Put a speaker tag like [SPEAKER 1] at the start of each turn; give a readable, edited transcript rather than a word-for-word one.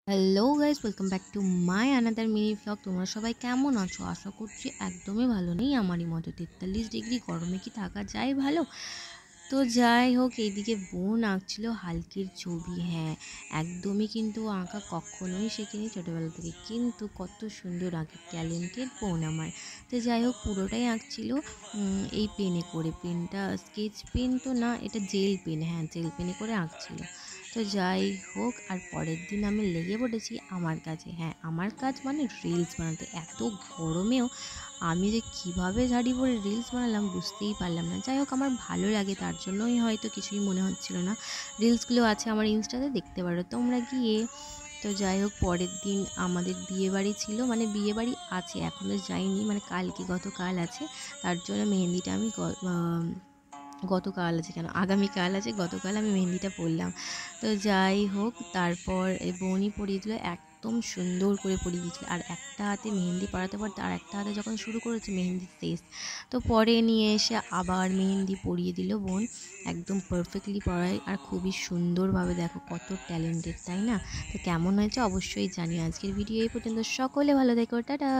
[SPEAKER 1] Hello guys, welcome back to my another mini vlog. তোমরা সবাই কেমন আছো? আশা করছি একদমই ভালো নেই আমারই মতো। 43 ডিগ্রি গরমে কি থাকা যায় ভালো? তো যাই হোক, এইদিকে বোন আঁকছিল হালকির ছবি। হ্যাঁ, একদমই কিন্তু আঁকা কখনোই শেখেনি ছোটোবেলা থেকে, কিন্তু কত সুন্দর আঁকে, ট্যালেন্টেড বোন আমার। তো যাই হোক, পুরোটাই আঁকছিল এই পেনে করে। পেনটা স্কেচ পেন তো না, এটা জেল পেন। হ্যাঁ, জেল পেনে করে আঁকছিল। তো যাই হোক, আর পরের দিন আমি লেগে পড়েছি আমার কাজে। হ্যাঁ, আমার কাজ মানে রিলস বানাতে। এত গরমেও আমি যে কীভাবে ঝাড়ি পরে রিলস বানালাম বুঝতেই পারলাম না। যাই হোক, আমার ভালো লাগে, তার জন্যই হয়তো কিছুই মনে হচ্ছিল না। রিলসগুলো আছে আমার ইনস্টাতে, দেখতে পারো তোমরা গিয়ে। তো যাই হোক, পরের দিন আমাদের বিয়েবাড়ি ছিল, মানে বিয়েবাড়ি আছে, এখনও যাইনি, মানে কালকে গতকাল আছে। তার জন্য মেহেন্দিটা আমি গতকাল আছে, কেন আগামীকাল আছে, গতকাল আমি মেহেন্দিটা পরলাম। তো যাই হোক, তারপর বোনই পরিয়ে দিল, একদম সুন্দর করে পরিয়ে দিয়েছিল। আর একটা হাতে মেহেন্দি পরাতে পরাতে আর একটা হাতে যখন শুরু করেছে মেহেন্দি শেষ, তো পরে নিয়ে এসে আবার মেহেন্দি পরিয়ে দিল বোন। একদম পারফেক্টলি পরায়, আর খুবই সুন্দরভাবে। দেখো কত ট্যালেন্টেড, তাই না? তো কেমন হয়েছে অবশ্যই জানিও। আজকের ভিডিও এই পর্যন্ত, সকলে ভালো থেকো, টাটা।